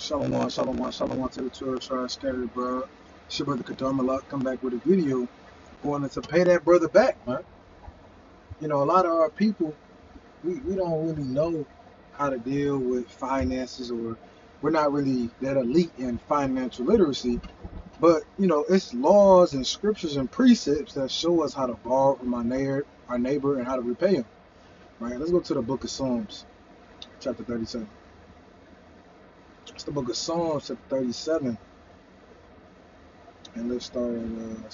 Shalom, shalom, shalom to the 12 tribes scattered, bro. It's your brother Kadar come back with a video going to pay that brother back, man. You know, a lot of our people, we don't really know how to deal with finances, or we're not really that elite in financial literacy. But, you know, it's laws and scriptures and precepts that show us how to borrow from our neighbor and how to repay him, right? Let's go to the book of Psalms, chapter 37. It's the book of Psalms, chapter 37. And let's start at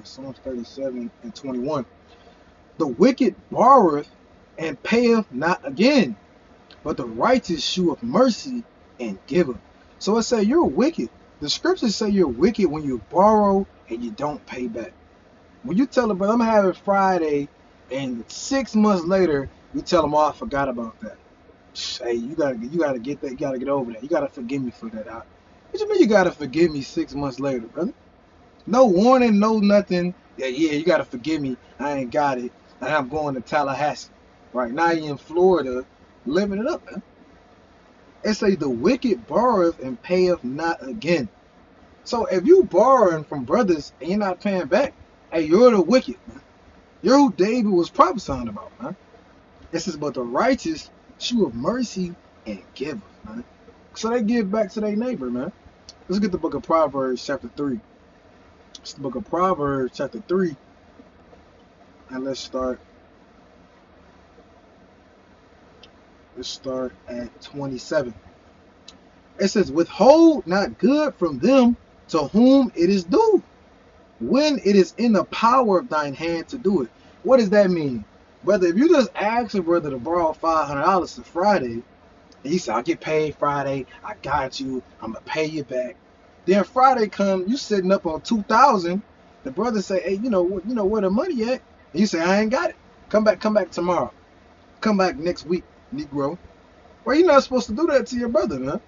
Psalms 37 and 21. The wicked borroweth and payeth not again, but the righteous sheweth mercy and giveth. So it say you're wicked. The scriptures say you're wicked when you borrow and you don't pay back. When you tell a brother, I'm having Friday, and 6 months later, you tell them, oh, I forgot about that. Hey, you gotta get that. You gotta get over that. You gotta forgive me for that. What you mean you gotta forgive me 6 months later, brother? No warning, no nothing. Yeah, you gotta forgive me. I ain't got it. And I'm going to Tallahassee. Right now you in Florida, living it up, man. It say the wicked borroweth and payeth not again. So if you borrowing from brothers and you're not paying back, hey, you're the wicked, man. You're who David was prophesying about, man. It says, but the righteous sheweth mercy and giveth, man. So they give back to their neighbor, man. Let's get the book of Proverbs, chapter 3. It's the book of Proverbs, chapter 3. And let's start at 27. It says, withhold not good from them to whom it is due, when it is in the power of thine hand to do it. What does that mean? Brother, if you just ask a brother to borrow $500 to Friday, and he said, I'll get paid Friday, I got you, I'm going to pay you back. Then Friday come, you sitting up on 2,000. The brother say, hey, you know where the money at? And you say, I ain't got it. Come back tomorrow. Come back next week, Negro. Well, you're not supposed to do that to your brother, man.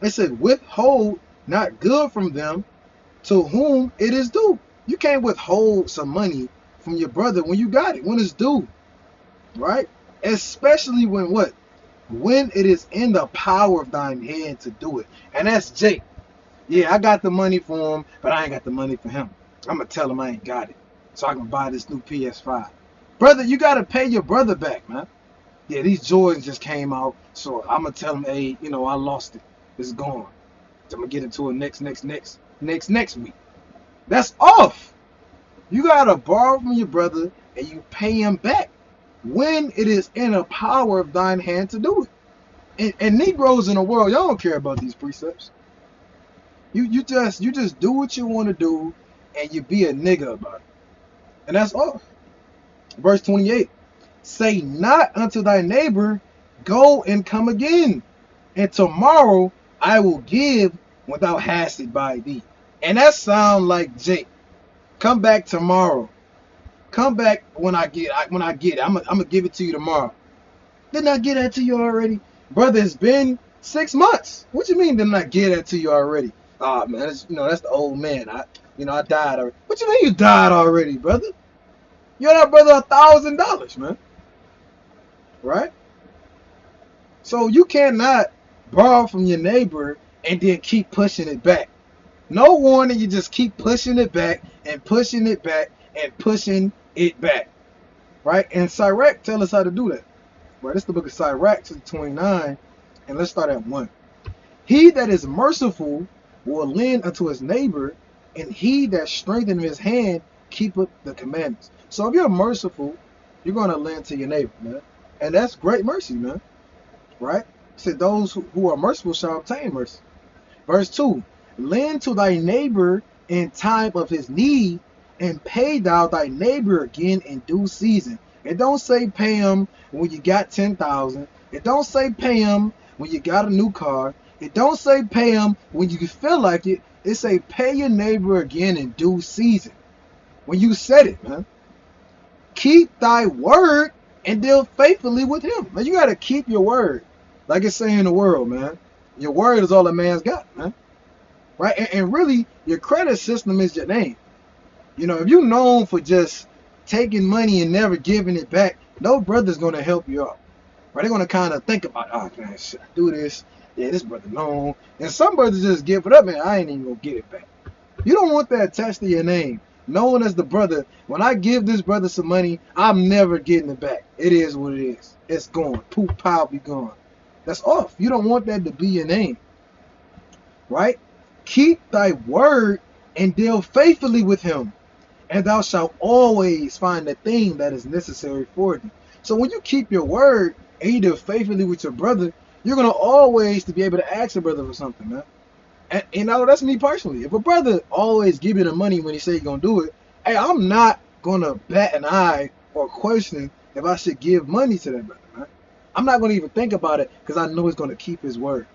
It said, withhold not good from them to whom it is due. You can't withhold some money from your brother when you got it, when it's due, right? Especially when what? When it is in the power of thine hand to do it. And that's Jake. Yeah, I got the money for him, but I ain't got the money for him. I'm going to tell him I ain't got it, so I can buy this new PS5. Brother, you got to pay your brother back, man. Yeah, these Jordans just came out, so I'm going to tell him, hey, I lost it. It's gone. So I'm going to get into it next week. That's off. You got to borrow from your brother, and you pay him back when it is in the power of thine hand to do it. And Negroes in the world, y'all don't care about these precepts. You just do what you want to do, and you be a nigga about it. And that's all. Verse 28. Say not unto thy neighbor, go and come again, and tomorrow I will give when thou hast it by thee. And that sound like Jake. Come back tomorrow. Come back when I get it. I'm gonna give it to you tomorrow. Didn't I get that to you already? Brother, it's been 6 months. What you mean didn't I get that to you already? Ah, man, that's the old man. I died already. What you mean you died already, brother? You owe that brother $1,000, man. Right? So you cannot borrow from your neighbor and then keep pushing it back. No warning, you just keep pushing it back and pushing it back and pushing it back. Right? And Sirach tell us how to do that. Right? This is the book of Sirach, chapter 29, and let's start at 1. He that is merciful will lend unto his neighbor, and he that strengtheneth his hand keepeth the commandments. So if you're merciful, you're going to lend to your neighbor, man. And that's great mercy, man. Right? It said those who are merciful shall obtain mercy. Verse 2. Lend to thy neighbor in time of his need, and pay thou thy neighbor again in due season. It don't say pay him when you got 10,000. It don't say pay him when you got a new car. It don't say pay him when you feel like it. It say pay your neighbor again in due season. When you said it, man. Keep thy word and deal faithfully with him. Man, you got to keep your word. Like it's saying in the world, man. Your word is all a man's got, man. Right? And really, your credit system is your name. If you're known for just taking money and never giving it back, no brother's going to help you out. Right? They're going to kind of think about, oh, man, should I do this? Yeah, this brother long. And some brothers just give it up, man. I ain't even gonna get it back. You don't want that attached to your name. Known as the brother. When I give this brother some money, I'm never getting it back. It is what it is. It's gone. Poof, pow, be gone. That's off. You don't want that to be your name. Right? Keep thy word and deal faithfully with him, and thou shalt always find the thing that is necessary for thee. So when you keep your word and you deal faithfully with your brother, you're going to always to be able to ask your brother for something, man. And you know, that's me personally. If a brother always give you the money when he say he's going to do it, hey, I'm not going to bat an eye or question if I should give money to that brother, man. I'm not going to even think about it because I know he's going to keep his word,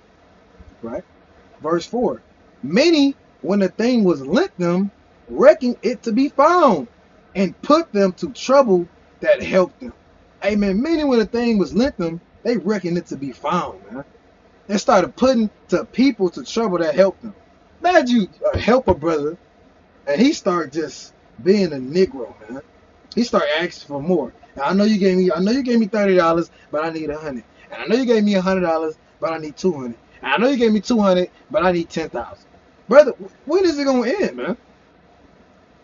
right? Verse 4, many, when the thing was lent them, reckoned it to be found, and put them to trouble that helped them. Amen. Many, when the thing was lent them, they reckoned it to be found, man. They started putting to people to trouble that helped them. Imagine you help a brother, and he start just being a Negro, man. He start asking for more. Now, I know you gave me $30, but I need $100. And I know you gave me $100, but I need $200. I know you gave me $200, but I need $10,000. Brother, when is it gonna end, man?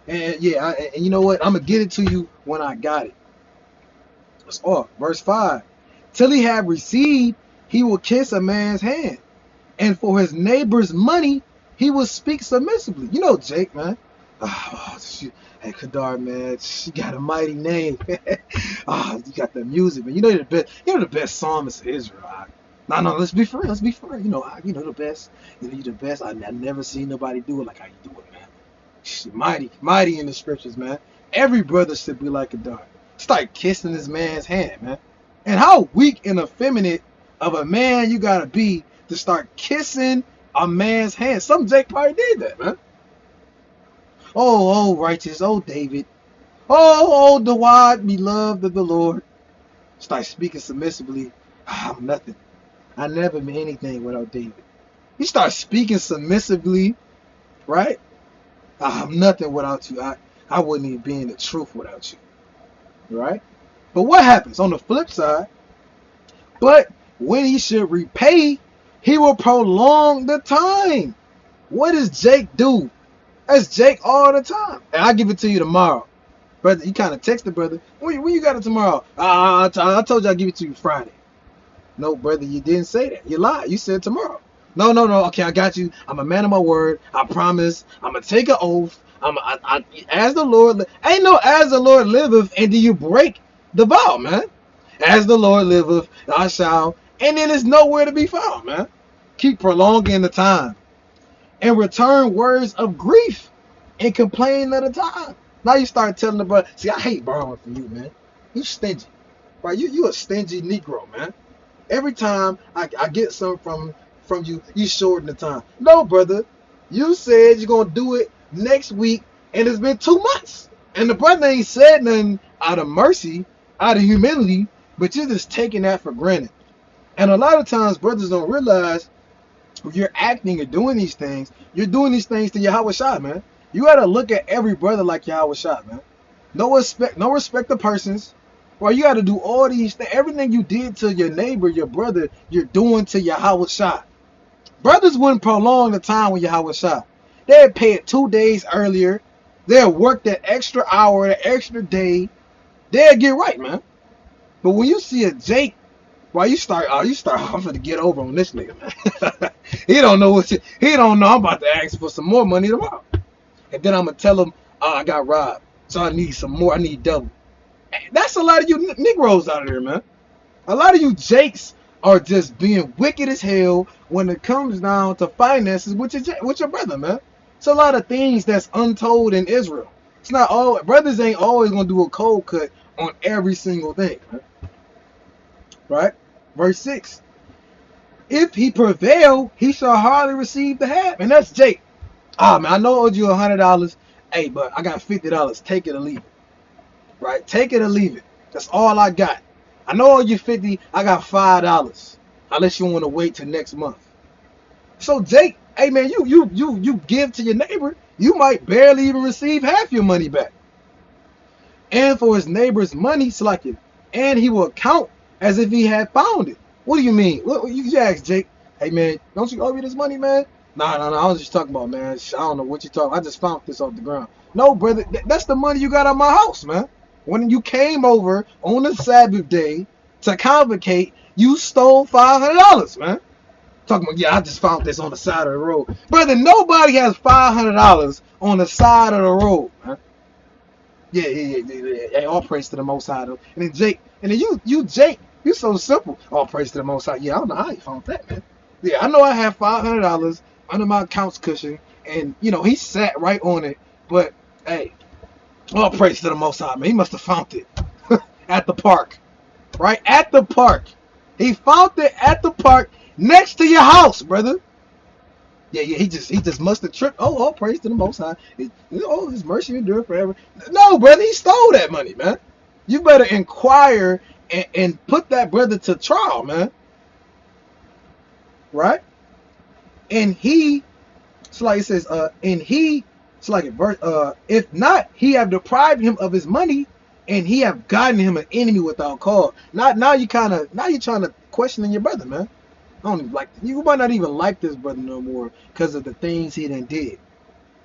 And yeah, and you know what? I'm gonna get it to you when I got it. It's off. Verse 5. Till he have received, he will kiss a man's hand, and for his neighbor's money, he will speak submissively. You know Jake, man. Oh, shoot. Hey, Kadar, man, you got a mighty name. You got the music, man. You know you're the best. You're the best psalmist of Israel. No, let's be for real. Let's be for real. You know the best. You know, you're the best. I never seen nobody do it like how you do it, man. Mighty in the scriptures, man. Every brother should be like a dog. Start kissing this man's hand, man. And how weak and effeminate of a man you gotta be to start kissing a man's hand. Some Jake probably did that, man. Oh, righteous, oh David. Oh, Dawad, beloved of the Lord. Start speaking submissively. I'm nothing. I never meant anything without David. You start speaking submissively, right? I'm nothing without you. I wouldn't even be in the truth without you, right? But what happens on the flip side? But when he should repay, he will prolong the time. What does Jake do? That's Jake all the time. And I'll give it to you tomorrow. Brother, you kind of text the brother. When you got it tomorrow? I told you I'd give it to you Friday. No, brother, you didn't say that. You lied. You said tomorrow. No. Okay, I got you. I'm a man of my word. I promise. I'm going to take an oath. As the Lord, ain't no as the Lord liveth, and do you break the vow, man? As the Lord liveth, I shall, and then it's nowhere to be found, man. Keep prolonging the time, and return words of grief, and complain of the time. Now you start telling the brother, see, I hate borrowing from you, man. You stingy, right? You a stingy Negro, man. Every time I get something from you, you shorten the time. No, brother, you said you're gonna do it next week, and it's been 2 months, and the brother ain't said nothing out of mercy, out of humility, but you're just taking that for granted. And a lot of times brothers don't realize when you're acting or doing these things, you're doing these things to Yahawahshi, man. You gotta look at every brother like Yahawahshi, man. No respect of persons. Well, you gotta do all these things. Everything you did to your neighbor, your brother, you're doing to Yahawahshi. Brothers wouldn't prolong the time with Yahawahshi. They'd pay it 2 days earlier. They'll work that extra hour, that extra day. They'll get right, man. But when you see a Jake, well, you start, I'm gonna get over on this nigga, man. He don't know I'm about to ask for some more money tomorrow. And then I'm gonna tell him, I got robbed, so I need some more, I need double. That's a lot of you Negroes out there, man. A lot of you Jakes are just being wicked as hell when it comes down to finances with your brother, man. It's a lot of things that's untold in Israel. It's not all brothers ain't always gonna do a cold cut on every single thing, man. Right? Verse 6. If he prevail, he shall hardly receive the half. And that's Jake. Man, I know I owed you $100. Hey, but I got $50. Take it or leave it. Right? Take it or leave it. That's all I got. I know I owe you $50. I got $5. Unless you want to wait till next month. So Jake, hey man, you give to your neighbor, you might barely even receive half your money back. And for his neighbor's money, and he will count as if he had found it. What do you mean? You ask Jake, Hey man, don't you owe me this money, man? Nah. I was just talking about, man. I don't know what you talking. I just found this off the ground. No, brother, that's the money you got out my house, man. When you came over on the Sabbath day to convocate, you stole $500, man. Talking about, yeah, I just found this on the side of the road, brother. Nobody has $500 on the side of the road, man. Yeah. All praise to the Most High, though. And then Jake, and then Jake, you so simple. All praise to the Most High. Yeah, I don't know how you found that, man. Yeah, I know I have $500 under my couch cushion, and he sat right on it. But hey, all praise to the Most High, man. He must have found it at the park, right at the park. He found it at the park next to your house, brother. Yeah. He just must have tripped. Oh, all praise to the Most High. His mercy endure forever. No, brother, he stole that money, man. You better inquire and put that brother to trial, man. Right? And he, it's like it says, it's like if not, he have deprived him of his money, and he have gotten him an enemy without cause. Now you trying to question your brother, man. I don't even like you might not even like this brother no more because of the things he done did,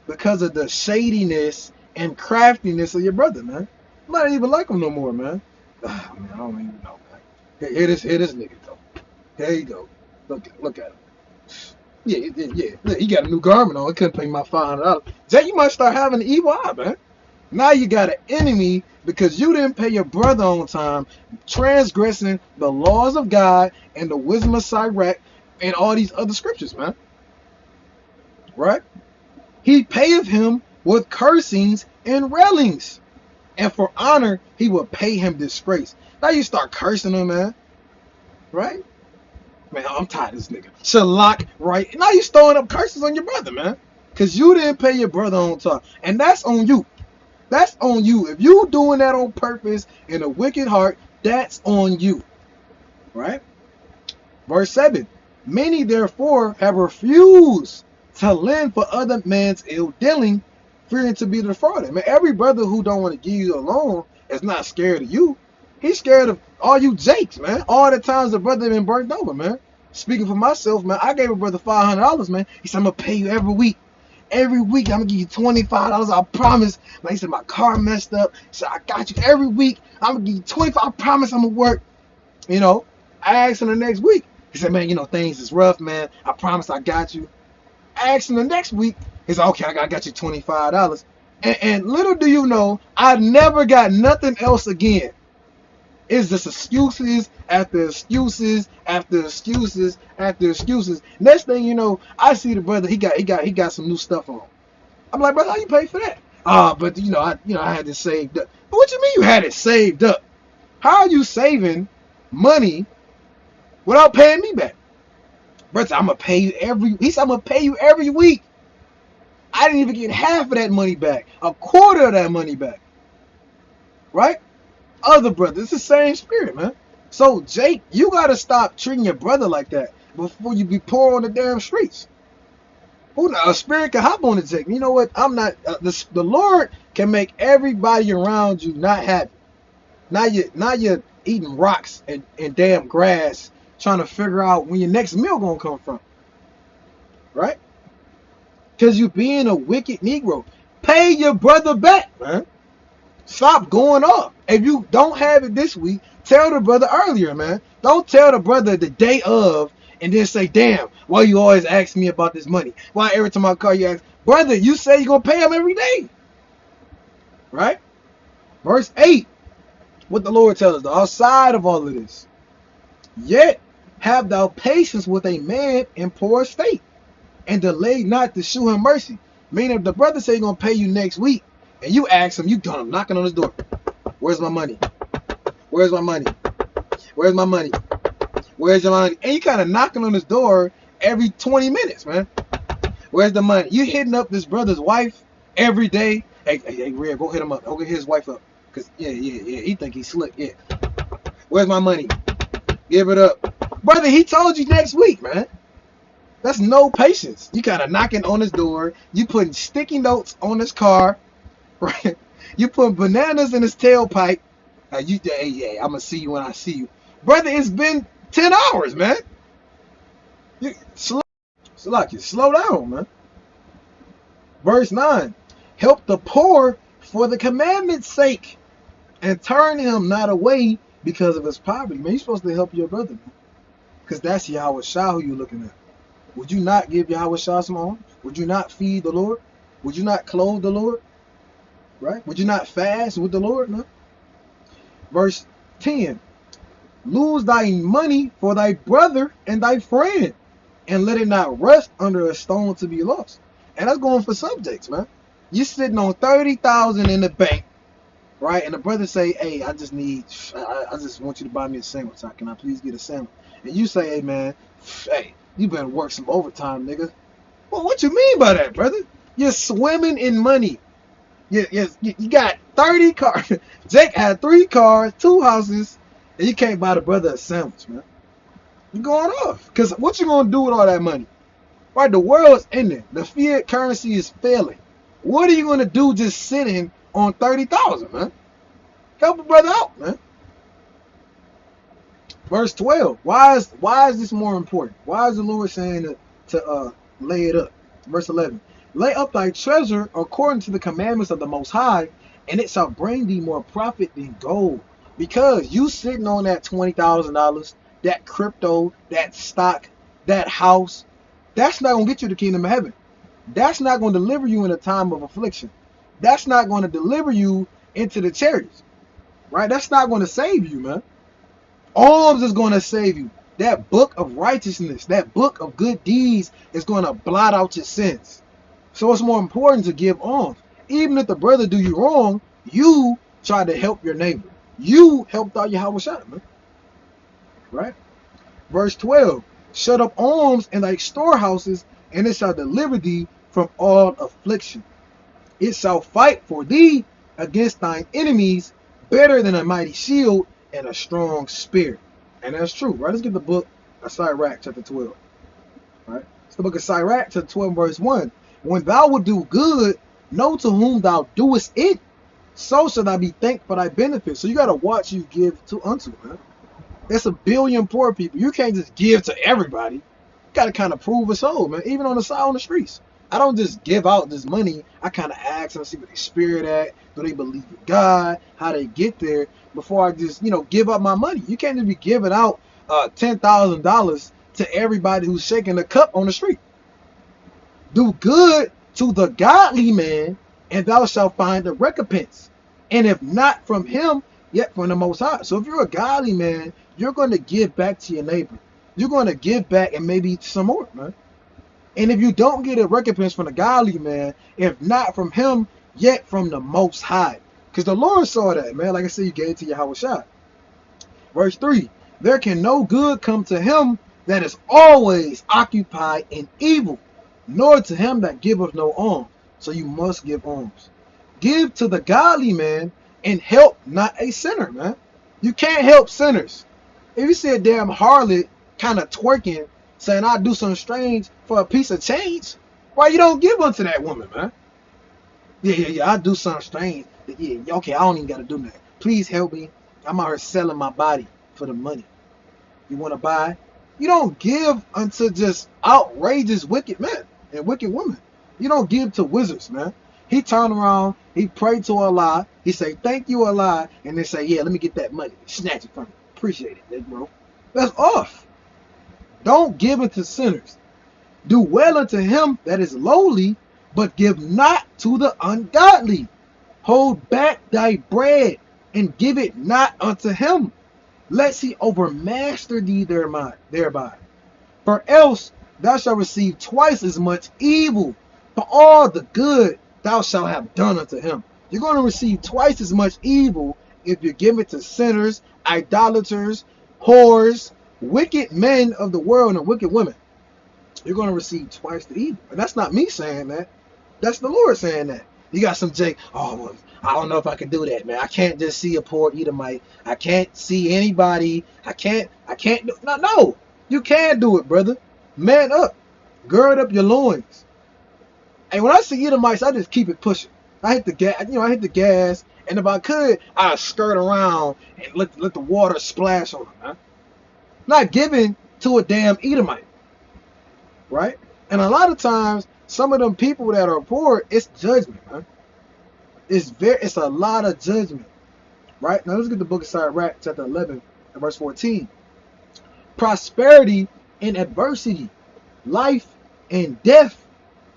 because of the shadiness and craftiness of your brother, man. You might not even like him no more, man. Man, I don't even know, man. Here this nigga go. There you go. Look at him. Yeah. He got a new garment on. He couldn't pay my $500. Jay, you might start having an evil eye, man. Now you got an enemy because you didn't pay your brother on time, transgressing the laws of God and the wisdom of Sirach and all these other scriptures, man. Right? He payeth him with cursings and railings, and for honor he will pay him disgrace. Now you start cursing him, man. Right? Man, I'm tired of this nigga. Shalak, right? Now you throwing up curses on your brother, man. Because you didn't pay your brother on time. And that's on you. That's on you. If you doing that on purpose in a wicked heart, that's on you. Right? Verse 7. Many therefore have refused to lend for other man's ill dealing, fearing to be defrauded. Man, every brother who don't want to give you a loan is not scared of you. He's scared of all you Jakes, man. All the times the brother been burnt over, man. Speaking for myself, man, I gave a brother $500, man. He said, I'm going to pay you every week. Every week, I'm going to give you $25. I promise. Man, he said, my car messed up. He said, I got you every week. I'm going to give you 25. I promise I'm going to work. I asked him the next week. He said, man, things is rough, man. I promise I got you. I asked him the next week. He said, okay, I got you $25. And little do you know, I never got nothing else again. It's just excuses after excuses after excuses after excuses. Next thing you know, I see the brother. He got some new stuff on. I'm like, brother, how you pay for that? But I had it saved up. But what you mean you had it saved up? How are you saving money without paying me back? Brother, I'm gonna pay you he said I'm gonna pay you every week. I didn't even get half of that money back, a quarter of that money back. Right? Other brothers, it's the same spirit, man. So Jake, you gotta stop treating your brother like that before you be poor on the damn streets. A spirit can hop on the Jake. You know what? I'm not. The Lord can make everybody around you not happy. Now you're eating rocks and damn grass, trying to figure out when your next meal gonna come from. Right? Because you being a wicked Negro. Pay your brother back, man. Stop going off. If you don't have it this week, tell the brother earlier, man. Don't tell the brother the day of and then say, damn, why you always ask me about this money? Why every time I call you ask, brother, you say you're going to pay him every day. Right? Verse 8, what the Lord tells us, outside of all of this, yet have thou patience with a man in poor estate, and delay not to shew him mercy. Meaning if the brother say he's going to pay you next week, and you ask him, you got him knocking on his door. Where's my money? Where's my money? Where's my money? Where's your money? And you kind of knocking on his door every 20 minutes, man. Where's the money? You hitting up this brother's wife every day. Hey, Red, go hit him up. Go hit his wife up. Because, yeah. He think he's slick, yeah. Where's my money? Give it up. Brother, he told you next week, man. That's no patience. You kind of knocking on his door. You putting sticky notes on his car. Right? You put bananas in his tailpipe. I'm going to see you when I see you. Brother, it's been 10 hours, man. Slow down, man. Verse 9. Help the poor for the commandment's sake, and turn him not away because of his poverty. Man, you're supposed to help your brother, man. Because that's Yahawahshi who you're looking at. Would you not give Yahawahshi some alms? Would you not feed the Lord? Would you not clothe the Lord? Right? Would you not fast with the Lord? No. Verse 10. Lose thy money for thy brother and thy friend, and let it not rust under a stone to be lost. And that's going for subjects, man. You're sitting on 30,000 in the bank, right? And the brother say, hey, I just want you to buy me a sandwich. Can I please get a sandwich? And you say, hey, man, hey, you better work some overtime, nigga. Well, what you mean by that, brother? You're swimming in money. You got 30 cars. Jake had 3 cars, 2 houses, and you can't buy the brother a sandwich, man. You're going off. Because what you going to do with all that money? Right, the world's ending. The fiat currency is failing. What are you going to do just sitting on 30,000, man? Help a brother out, man. Verse 12. Why is this more important? Why is the Lord saying to lay it up? Verse 11. Lay up thy treasure according to the commandments of the Most High, and it shall bring thee more profit than gold. Because you sitting on that $20,000, that crypto, that stock, that house, that's not going to get you the kingdom of heaven. That's not going to deliver you in a time of affliction. That's not going to deliver you into the chariots. Right? That's not going to save you, man. Alms is going to save you. That book of righteousness, that book of good deeds is going to blot out your sins. So it's more important to give alms. Even if the brother do you wrong, you try to help your neighbor. You helped out Yahawahshi, man. Right? Verse 12. Shut up alms in thy storehouses, and it shall deliver thee from all affliction. It shall fight for thee against thine enemies better than a mighty shield and a strong spear. And that's true, right? Let's get the book of Sirach, chapter 12. Right? It's the book of Sirach, chapter 12, verse 1. When thou wilt do good, know to whom thou doest it, so shall thou be thanked for thy benefit. So you got to watch you give to unto, man. There's a billion poor people. You can't just give to everybody. You got to kind of prove a soul, man. Even on the side, on the streets. I don't just give out this money. I kind of ask them, see what they spirit at. Do they believe in God? How they get there before I just, give up my money. You can't just be giving out $10,000 to everybody who's shaking a cup on the street. Do good to the godly man, and thou shalt find a recompense. And if not from him, yet from the Most High. So if you're a godly man, you're going to give back to your neighbor. You're going to give back and maybe some more, man. And if you don't get a recompense from the godly man, if not from him, yet from the Most High. Because the Lord saw that, man. Like I said, you gave to Yahawahshi. Verse 3. There can no good come to him that is always occupied in evil, nor to him that giveth no alms. So you must give alms. Give to the godly man, and help not a sinner, man. You can't help sinners. If you see a damn harlot kind of twerking, saying I'll do something strange for a piece of change, why you don't give unto that woman, man? Yeah, I'll do something strange. Yeah, okay, I don't even got to do that. Please help me. I'm out here selling my body for the money. You want to buy? You don't give unto just outrageous wicked men and wicked women. You don't give to wizards, man. He turned around, he prayed to Allah, he say, thank you, Allah, and then say, yeah, let me get that money. Snatch it from me. Appreciate it, big bro. That's off. Don't give it to sinners. Do well unto him that is lowly, but give not to the ungodly. Hold back thy bread, and give it not unto him, lest he overmaster thee thereby. For else thou shalt receive twice as much evil for all the good thou shalt have done unto him. You're going to receive twice as much evil if you give it to sinners, idolaters, whores, wicked men of the world, and wicked women. You're going to receive twice the evil. And that's not me saying that. That's the Lord saying that. You got some Jake, well, I don't know if I can do that, man. I can't just see a poor Edomite. I can't see anybody. I can't do no, you can do it, brother. Man up. Gird up your loins. And when I see Edomites, I just keep it pushing. I hit the gas, and if I could, I'd skirt around and let the water splash on them, man. Not giving to a damn Edomite. right? And a lot of times, some of them people that are poor, it's judgment, man. It's a lot of judgment, right? Now let's get the book of Sirach, chapter 11, and verse 14. Prosperity and adversity, life and death,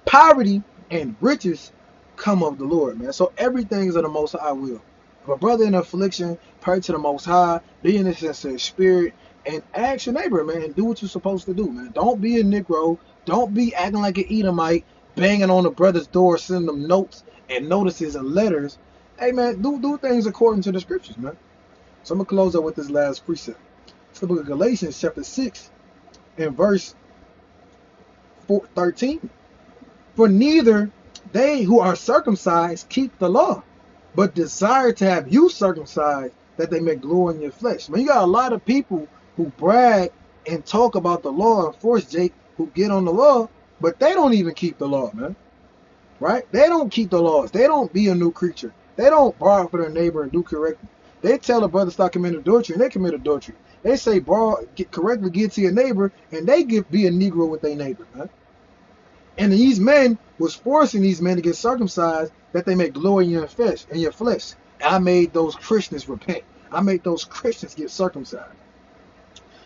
poverty and riches come of the Lord, man. So everything is of the Most High will. If a brother in affliction, pray to the Most High, be in a sincere spirit, and ask your neighbor, man, and do what you're supposed to do, man. Don't be a Negro. Don't be acting like an Edomite, banging on the brother's door, sending them notes and notices and letters. Hey, man, do things according to the scriptures, man. So I'm going to close up with this last precept. It's the book of Galatians, chapter 6, and verse 13. For neither they who are circumcised keep the law, but desire to have you circumcised, that they may glory in your flesh. Man, you got a lot of people who brag and talk about the law and force Jake, who get on the law, but they don't even keep the law, man. Right? They don't keep the laws. They don't be a new creature. They don't borrow for their neighbor and do correctly. They tell a brother stop committing adultery, and they commit adultery. They say borrow, correctly give to your neighbor, and they be a Negro with their neighbor, man. And these men was forcing these men to get circumcised, that they may glory in your flesh. I made those Christians repent. I made those Christians get circumcised.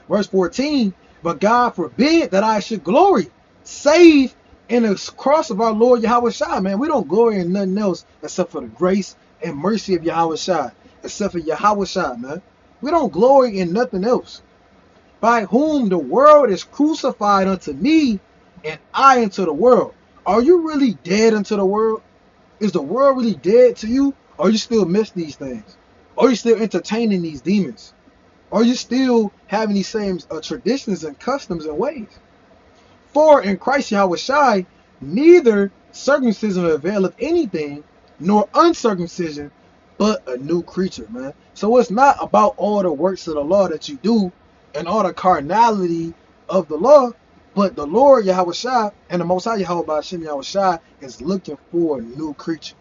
Verse 14, but God forbid that I should glory, save in the cross of our Lord Yahawahshi, man. We don't glory in nothing else except for the grace and mercy of Yahawahshi, except for Yahawahshi, man. We don't glory in nothing else. By whom the world is crucified unto me, and I unto the world. Are you really dead unto the world? Is the world really dead to you? Or you still miss these things? Are you still entertaining these demons? Are you still having these same traditions and customs and ways? For in Christ Yahawahshi, neither circumcision availeth anything, nor uncircumcision, but a new creature, man. So it's not about all the works of the law that you do and all the carnality of the law, but the Lord Yahawahshi and the Most High Yahawahshi is looking for a new creature.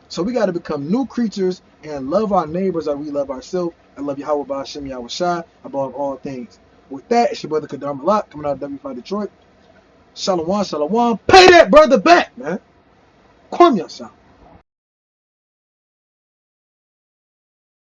So we got to become new creatures and love our neighbors as we love ourselves, and love Yahawahshi above all things. With that, it's your brother Kadar Malak coming out of W5 Detroit. Shalom, shalom. Pay that brother back, man. Kwam Yasha.